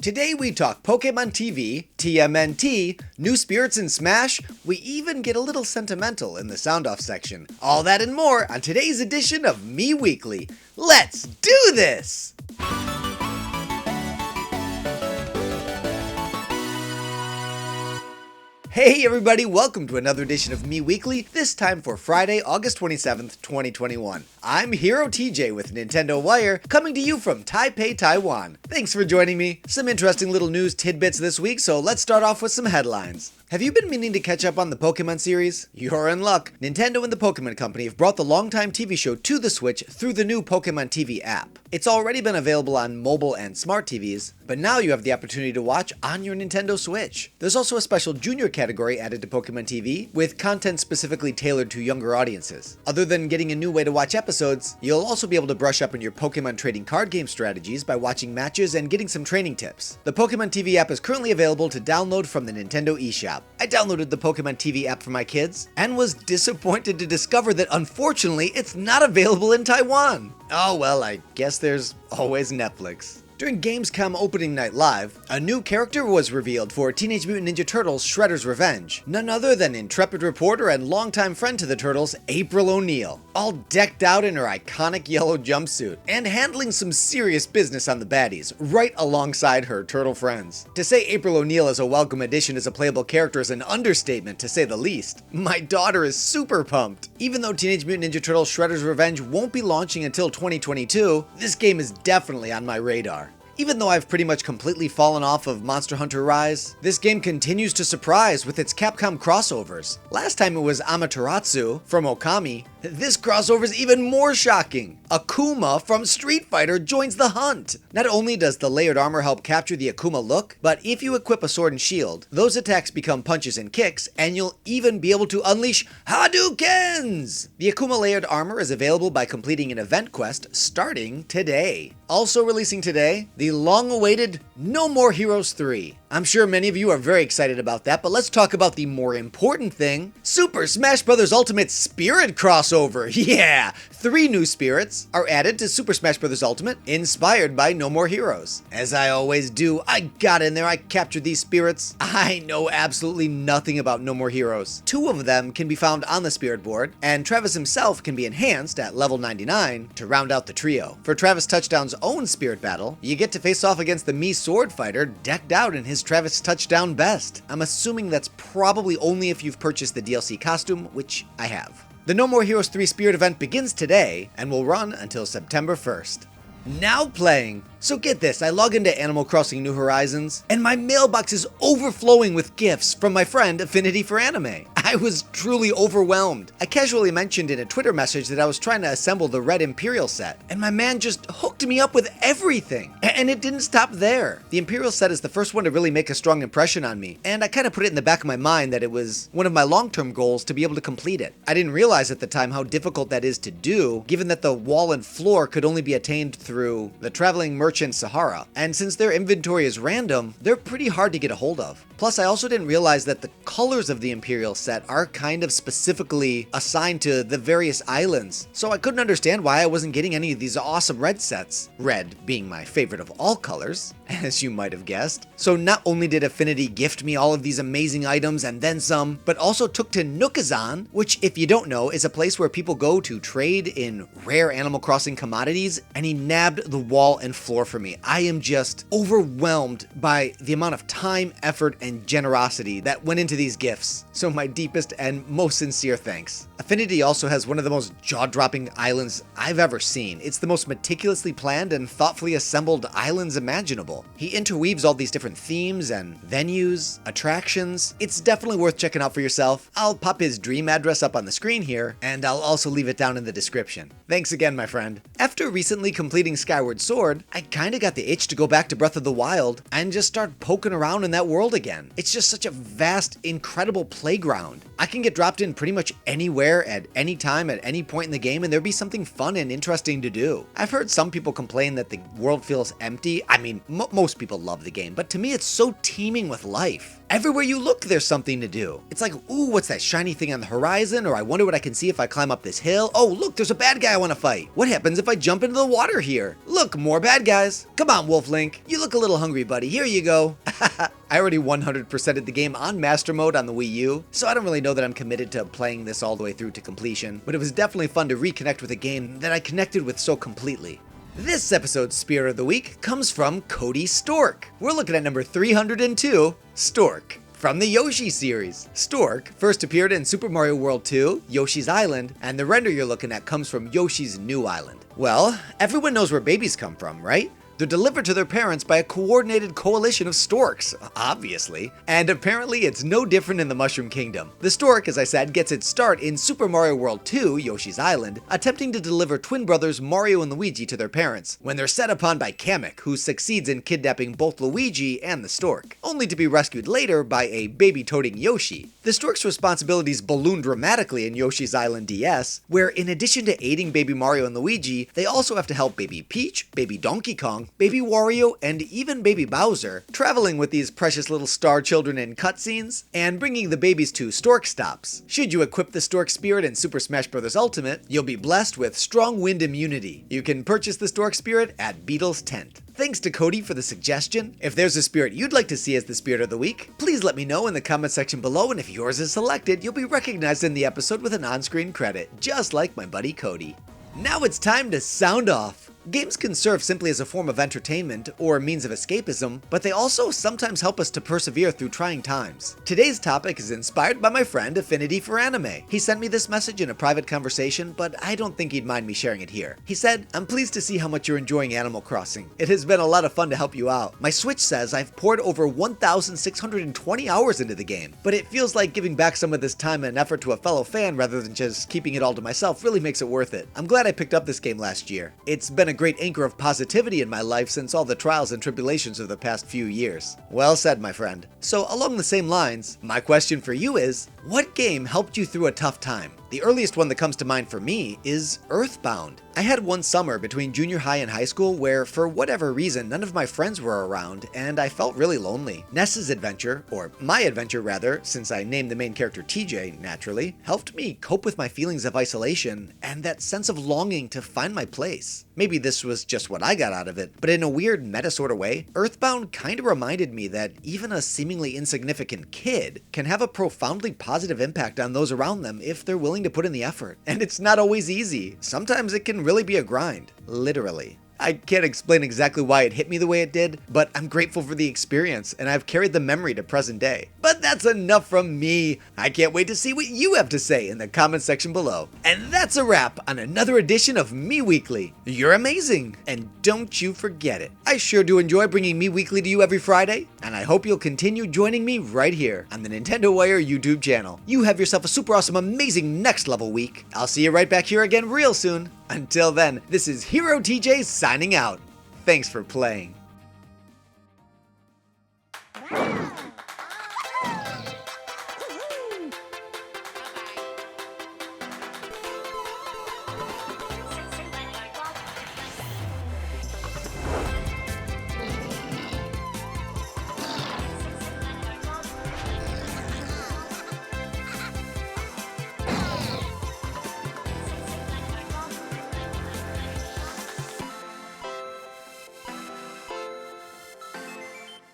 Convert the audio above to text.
Today we talk Pokémon TV, TMNT, new spirits in Smash, we even get a little sentimental in the sound off section. All that and more on today's edition of Mii Weekly. Let's do this! Hey everybody, welcome to another edition of Mii Weekly, this time for Friday, August 27th, 2021. I'm Hero TJ with Nintendo Wire, coming to you from Taipei, Taiwan. Thanks for joining me. Some interesting little news tidbits this week, so let's start off with some headlines. Have you been meaning to catch up on the Pokemon series? You're in luck. Nintendo and the Pokémon Company have brought the longtime TV show to the Switch through the new Pokemon TV app. It's already been available on mobile and smart TVs, but now you have the opportunity to watch on your Nintendo Switch. There's also a special junior category added to Pokemon TV, with content specifically tailored to younger audiences. Other than getting a new way to watch episodes, you'll also be able to brush up on your Pokemon trading card game strategies by watching matches and getting some training tips. The Pokemon TV app is currently available to download from the Nintendo eShop. I downloaded the Pokemon TV app for my kids, and was disappointed to discover that unfortunately it's not available in Taiwan. Oh well, I guess there's always Netflix. During Gamescom Opening Night Live, a new character was revealed for Teenage Mutant Ninja Turtles Shredder's Revenge, none other than intrepid reporter and longtime friend to the Turtles, April O'Neil, all decked out in her iconic yellow jumpsuit, and handling some serious business on the baddies, right alongside her turtle friends. To say April O'Neil is a welcome addition as a playable character is an understatement, to say the least. My daughter is super pumped. Even though Teenage Mutant Ninja Turtles Shredder's Revenge won't be launching until 2022, this game is definitely on my radar. Even though I've pretty much completely fallen off of Monster Hunter Rise, this game continues to surprise with its Capcom crossovers. Last time it was Amaterasu from Okami. This crossover is even more shocking. Akuma from Street Fighter joins the hunt. Not only does the layered armor help capture the Akuma look, but if you equip a sword and shield, those attacks become punches and kicks, and you'll even be able to unleash Hadoukens! The Akuma layered armor is available by completing an event quest starting today. Also releasing today, the long-awaited No More Heroes 3. I'm sure many of you are very excited about that, but let's talk about the more important thing, Super Smash Bros. Ultimate Spirit crossover. Yeah! 3 new spirits are added to Super Smash Bros. Ultimate, inspired by No More Heroes. As I always do, I got in there, I captured these spirits. I know absolutely nothing about No More Heroes. 2 of them can be found on the spirit board, and Travis himself can be enhanced at level 99 to round out the trio. For Travis Touchdown's own spirit battle, you get to face off against the Mii Sword Fighter decked out in his Travis Touchdown best. I'm assuming that's probably only if you've purchased the DLC costume, which I have. The No More Heroes 3 Spirit event begins today and will run until September 1st. Now playing. So get this, I log into Animal Crossing New Horizons, and my mailbox is overflowing with gifts from my friend Affinity for Anime. I was truly overwhelmed. I casually mentioned in a Twitter message that I was trying to assemble the Red Imperial set, and my man just hooked me up with everything. And it didn't stop there. The Imperial set is the first one to really make a strong impression on me, and I kind of put it in the back of my mind that it was one of my long-term goals to be able to complete it. I didn't realize at the time how difficult that is to do, given that the wall and floor could only be attained through the Traveling Merchant Sahara, and since their inventory is random, they're pretty hard to get a hold of. Plus, I also didn't realize that the colors of the Imperial set are kind of specifically assigned to the various islands, so I couldn't understand why I wasn't getting any of these awesome red sets. Red being my favorite of all colors, as you might have guessed. So not only did Affinity gift me all of these amazing items and then some, but also took to Nookazan, which if you don't know is a place where people go to trade in rare Animal Crossing commodities, and he nabbed the wall and floor for me. I am just overwhelmed by the amount of time, effort, and generosity that went into these gifts. So my deepest and most sincere thanks. Affinity also has one of the most jaw-dropping islands I've ever seen. It's the most meticulously planned and thoughtfully assembled islands imaginable. He interweaves all these different themes and venues, attractions. It's definitely worth checking out for yourself. I'll pop his dream address up on the screen here, and I'll also leave it down in the description. Thanks again, my friend. After recently completing Skyward Sword, I kinda got the itch to go back to Breath of the Wild and just start poking around in that world again. It's just such a vast, incredible playground. Earthbound. I can get dropped in pretty much anywhere at any time at any point in the game and there'd be something fun and interesting to do. I've heard some people complain that the world feels empty. I mean, most people love the game, but to me it's so teeming with life. Everywhere you look, there's something to do. It's like, ooh, what's that shiny thing on the horizon? Or I wonder what I can see if I climb up this hill. Oh, look, there's a bad guy I want to fight. What happens if I jump into the water here? Look, more bad guys. Come on, Wolf Link. You look a little hungry, buddy. Here you go. I already 100%ed the game on Master Mode on the Wii U, so I don't really know that I'm committed to playing this all the way through to completion, but it was definitely fun to reconnect with a game that I connected with so completely. This episode's Spirit of the Week comes from Cody Stork. We're looking at number 302, Stork. From the Yoshi series, Stork first appeared in Super Mario World 2, Yoshi's Island, and the render you're looking at comes from Yoshi's New Island. Well, everyone knows where babies come from, right? They're delivered to their parents by a coordinated coalition of storks, obviously, and apparently it's no different in the Mushroom Kingdom. The stork, as I said, gets its start in Super Mario World 2, Yoshi's Island, attempting to deliver twin brothers Mario and Luigi to their parents, when they're set upon by Kamek, who succeeds in kidnapping both Luigi and the stork, only to be rescued later by a baby-toting Yoshi. The stork's responsibilities balloon dramatically in Yoshi's Island DS, where in addition to aiding baby Mario and Luigi, they also have to help baby Peach, baby Donkey Kong, baby Wario, and even baby Bowser, traveling with these precious little star children in cutscenes, and bringing the babies to Stork stops. Should you equip the Stork Spirit in Super Smash Bros. Ultimate, you'll be blessed with strong wind immunity. You can purchase the Stork Spirit at Beetle's Tent. Thanks to Cody for the suggestion. If there's a spirit you'd like to see as the Spirit of the Week, please let me know in the comment section below, and if yours is selected, you'll be recognized in the episode with an on-screen credit, just like my buddy Cody. Now it's time to sound off. Games can serve simply as a form of entertainment or a means of escapism, but they also sometimes help us to persevere through trying times. Today's topic is inspired by my friend Affinity for Anime. He sent me this message in a private conversation, but I don't think he'd mind me sharing it here. He said, "I'm pleased to see how much you're enjoying Animal Crossing. It has been a lot of fun to help you out. My Switch says I've poured over 1,620 hours into the game, but it feels like giving back some of this time and effort to a fellow fan rather than just keeping it all to myself really makes it worth it. I'm glad I picked up this game last year. It's been a great anchor of positivity in my life since all the trials and tribulations of the past few years." Well said, my friend. So along the same lines, my question for you is, what game helped you through a tough time? The earliest one that comes to mind for me is Earthbound. I had one summer between junior high and high school where, for whatever reason, none of my friends were around, and I felt really lonely. Ness's adventure, or my adventure rather, since I named the main character TJ, naturally, helped me cope with my feelings of isolation and that sense of longing to find my place. Maybe this was just what I got out of it, but in a weird meta sort of way, Earthbound kinda reminded me that even a seemingly insignificant kid can have a profoundly positive impact on those around them if they're willing to put in the effort. And it's not always easy. Sometimes it can really be a grind. Literally. I can't explain exactly why it hit me the way it did, but I'm grateful for the experience, and I've carried the memory to present day. But that's enough from me. I can't wait to see what you have to say in the comment section below. And that's a wrap on another edition of Mii Weekly. You're amazing, and don't you forget it. I sure do enjoy bringing Mii Weekly to you every Friday, and I hope you'll continue joining me right here on the Nintendo Wire YouTube channel. You have yourself a super awesome, amazing next level week. I'll see you right back here again real soon. Until then, this is Hero TJ signing out. Thanks for playing.